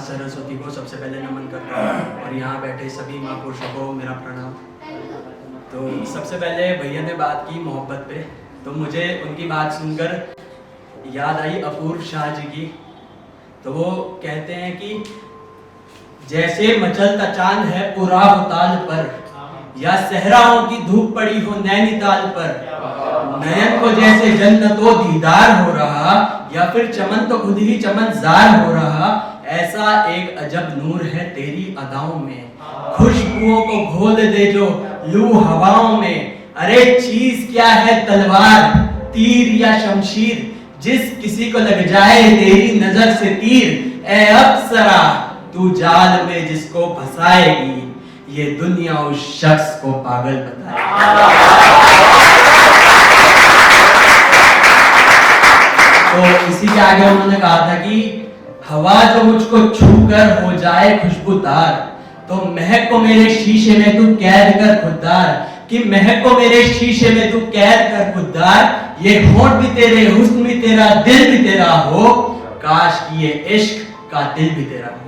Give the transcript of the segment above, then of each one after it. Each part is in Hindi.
माँ सरस्वती को सबसे पहले नमन करता हूँ और यहाँ बैठे सभी महापुरुषों को मेरा प्रणाम। तो सबसे पहले भैया ने बात की मोहब्बत पे, तो मुझे उनकी बात सुनकर याद आई अपूर्व शाह जी की। तो वो कहते हैं कि जैसे मचलता चांद है पुराव ताल पर, या सहराओं की धूप पड़ी हो नैनीताल पर, नयन को जैसे जन्नतो दीदार हो रहा, या फिर चमन तो खुद ही चमनजार हो रहा, ऐसा एक अजब नूर है तेरी अदाओं में, खुशबुओं को घोल दे जो लू हवाओं में। अरे चीज क्या है तलवार, तीर या शमशीर, जिस किसी को लग जाए तेरी नजर से तीर, ए अप्सरा तू जाल में जिसको फंसाएगी, ये दुनिया उस शख्स को पागल बताएगी। तो इसी के आगे उन्होंने कहा था कि हवा जो मुझको छूकर हो जाए खुशबूदार, तो महक को मेरे शीशे में तू कैद कर खुददार, कि महक को मेरे शीशे में तू कैद कर खुददार, ये होंठ भी तेरे, हुस्न भी तेरा, दिल भी तेरा हो, काश कि ये इश्क का दिल भी तेरा हो।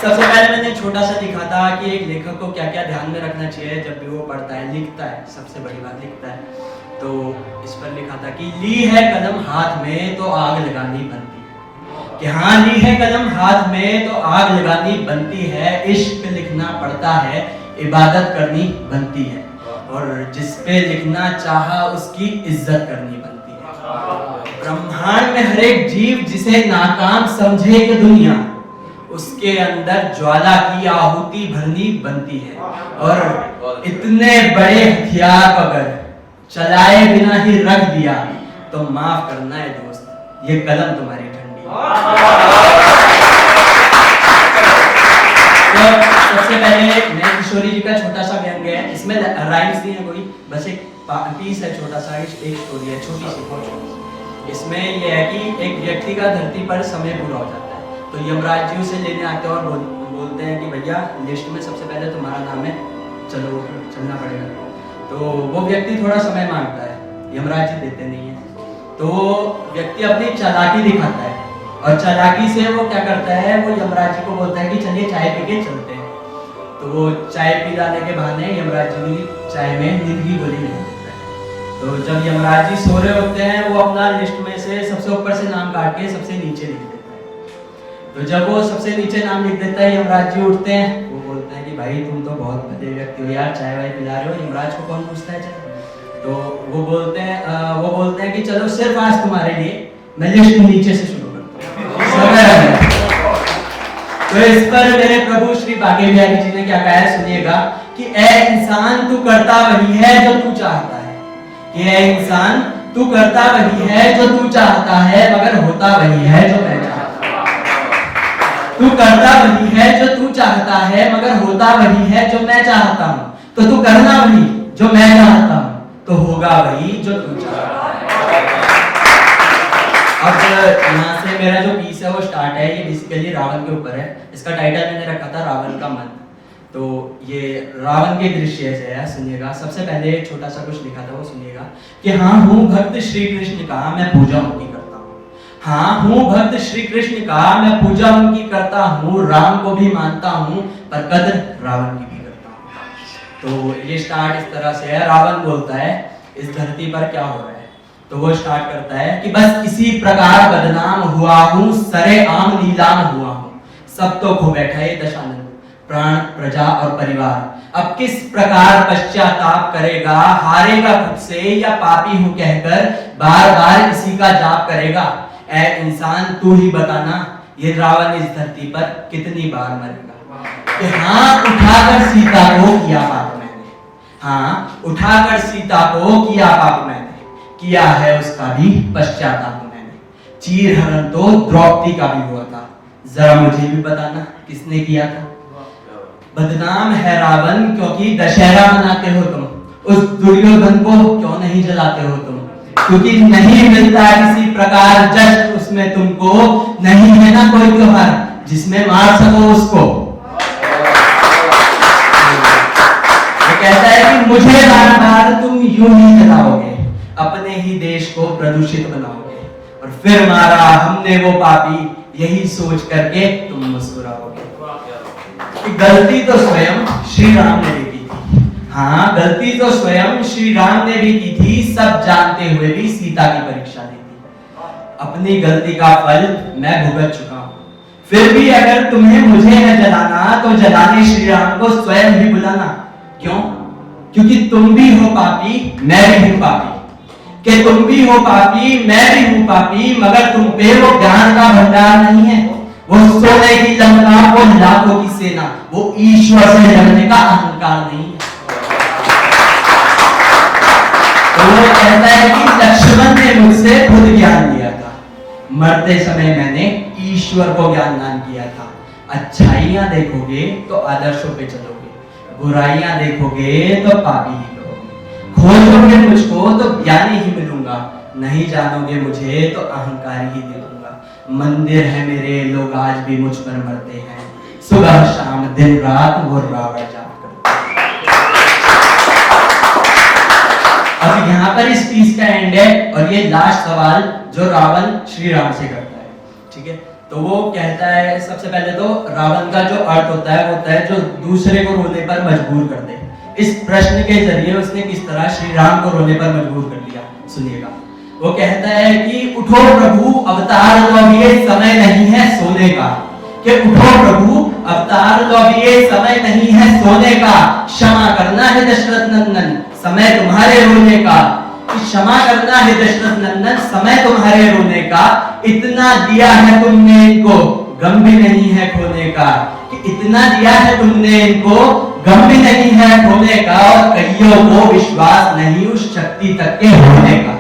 सबसे पहले मैंने छोटा सा लिखा था कि एक लेखक को क्या क्या ध्यान में रखना चाहिए जब भी वो पढ़ता है, लिखता है, सबसे बड़ी बात लिखता है। तो इस पर लिखा था कि ली है कलम हाथ में तो आग लगानी बनती है, कि हाँ ली है कलम हाथ में तो आग लगानी बनती है, इश्क लिखना पड़ता है इबादत करनी बनती है, और जिस पे लिखना चाहा उसकी इज्जत करनी बनती है। ब्रह्मांड में हर एक जीव जिसे नाकाम समझे कि दुनिया, उसके अंदर ज्वाला की आहुति भरनी बनती है, और इतने बड़े हथियार अगर चलाए बिना ही रख दिया तो माफ करना है दोस्त, ये कलम तुम्हारी ठंडी। तो सबसे पहले मैं किशोरी जी का छोटा सा व्यंग्य है, इसमें राइम्स नहीं है कोई, बस एक पीस है छोटा सा, एक स्टोरी है छोटी सी, बहुत छोटी। इसमें यह है कि एक व्यक्ति का धरती पर समय पूरा हो जाता है, तो यमराज जी उसे लेने आते हैं और बोलते हैं कि भैया लिस्ट में सबसे पहले तुम्हारा नाम है, चलो चलना पड़ेगा। तो वो व्यक्ति थोड़ा समय मांगता है, यमराज जी देते नहीं है, तो वो व्यक्ति अपनी चालाकी दिखाता है, और चालाकी से वो क्या करता है, वो यमराज जी को बोलता है कि चलिए चाय पी के चलते हैं। तो वो चाय पी लाने के बहाने यमराज जी की चाय में नींद की गोली नहीं देता है। तो जब यमराज जी सो रहे होते हैं, वो अपना लिस्ट में से सबसे ऊपर से नाम काट के सबसे नीचे लिख देता है। तो जब वो सबसे नीचे नाम लिख देता है, यमराज जी उठते हैं, वो बोलते हैं कि भाई तुम तो बहुत भले व्यक्ति हो यार, चाय वाय पिला रहे हो, यमराज को कौन पूछता है चाय। तो वो बोलते हैं कि चलो सिर्फ आज तुम्हारे लिए मैं लिस्ट नीचे से शुरू करता हूँ। तो इस पर मेरे प्रभु श्री बाके बिहारी जी ने क्या कहा है सुनिएगा, कि ए इंसान तू करता वही है जो तू चाहता है, कि ए इंसान तू करता वही है जो तू चाहता है, मगर होता वही है जो मैं चाहता हूँ। तू करता वही है जो तू चाहता है, मगर होता वही है जो मैं चाहता हूँ। तो तू करना वही जो मैं चाहता हूँ, तो होगा वही जो तू चाहता है। अब यहाँ से मेरा जो पीस है वो स्टार्ट है, ये बेसिकली रावण के ऊपर है। इसका टाइटल मैंने रखा था रावण का मन। तो ये रावण के दृश्य से है, सुनिएगा। सबसे पहले छोटा सा कुछ लिखा था वो सुनिएगा, कि हाँ हूँ भक्त श्री कृष्ण का मैं पूजा उनकी करता हूँ। हाँ हूँ भक्त श्री कृष्ण का मैं पूजा उनकी करता हूँ, राम को भी मानता हूँ पर कद्र रावण की भी करता हूँ। तो ये स्टार्ट इस तरह से है। रावण बोलता है इस धरती पर क्या हो रहा है, तो वो स्टार्ट करता है कि बस इसी प्रकार बदनाम हुआ हूँ, सरे आम नीलाम हुआ हूँ, सब तो खो बैठा है दशानन, प्राण प्रजा और परिवार। अब किस प्रकार पश्चाताप करेगा, हारेगा खुद से या पापी हूं कहकर बार बार इसी का जाप करेगा। ऐ इंसान तू ही बताना, ये रावण इस धरती पर कितनी बार मरेगा। कि हाँ उठाकर सीता को किया पाप मैंने, हाँ उठाकर सीता को किया पाप मैंने, किया है उसका भी पश्चाताप मैंने। चीर हरण तो द्रौपदी का भी हुआ था, जरा मुझे भी बताना किसने किया था। बदनाम है रावण क्योंकि दशहरा मनाते हो तुम, उस दुर्योधन को क्यों नहीं जलाते हो तुम, क्योंकि नहीं मिलता किसी प्रकार जश्न उसमें तुमको, नहीं है ना कोई त्योहार जिसमें मार सको उसको। वो कहता है कि मुझे बार बार तुम यूं ही जलाओगे, अपने ही देश को प्रदूषित बनाओगे, और फिर मारा हमने वो पापी, यही सोच करके तुम मुस्कुराओगे। कि गलती तो स्वयं श्री राम ने भी की थी। हाँ, गलती तो स्वयं श्री राम ने भी की थी, सब जानते हुए भी सीता की परीक्षा ली थी। अपनी गलती का फल मैं भुगत चुका हूं। फिर भी अगर तुम्हें मुझे न जलाना तो जलाने श्री राम को स्वयं ही बुलाना। क्यों? क्योंकि तुम भी हो पापी, मैं भी हूं पापी। कि तुम भी हो पापी, मैं भी हूं पापी, मगर तुम पे वो ज्ञान का भंडार नहीं है, वो सोने की लंका, वो लाखों की सेना, वो ईश्वर से लड़ने का अहंकार नहीं है। तो वो कहता है कि लक्ष्मण ने मुझसे खुद ज्ञान लिया था, मरते समय मैंने ईश्वर को ज्ञान दान किया था। अच्छाइयां देखोगे तो आदर्शों पे चलोगे, बुराइयां देखोगे तो पापी ही करोगे। खोजोगे मुझको तो ज्ञानी ही मिलूंगा, नहीं जानोगे मुझे तो अहंकारी ही दे दूंगा। मंदिर है मेरे, लोग आज भी मुझ पर मरते हैं, सुबह शाम दिन रात वो रावण जाप करते हैं। अब यहाँ पर इस पीस का एंड है और ये लास्ट सवाल जो रावण श्री राम से करता है, ठीक है। तो वो कहता है, सबसे पहले तो रावण का जो अर्थ होता है वो होता है जो दूसरे को रोने पर मजबूर कर दे। इस प्रश्न के जरिए उसने किस तरह श्री राम को रोने पर मजबूर कर दिया, सुनिएगा। वो कहता है कि उठो प्रभु अवतार लो, अब ये समय नहीं है सोने का। कि उठो प्रभु अवतार लो, अब ये समय नहीं है सोने का। क्षमा करना है दशरथ नंदन, समय तुम्हारे रोने का। क्षमा करना है दशरथ नंदन, समय तुम्हारे रोने का। इतना दिया है तुमने इनको, गम भी नहीं है खोने का। कि इतना दिया है तुमने इनको, गम भी नहीं है खोने का। और कईयों को विश्वास नहीं उस शक्ति तक के होने का।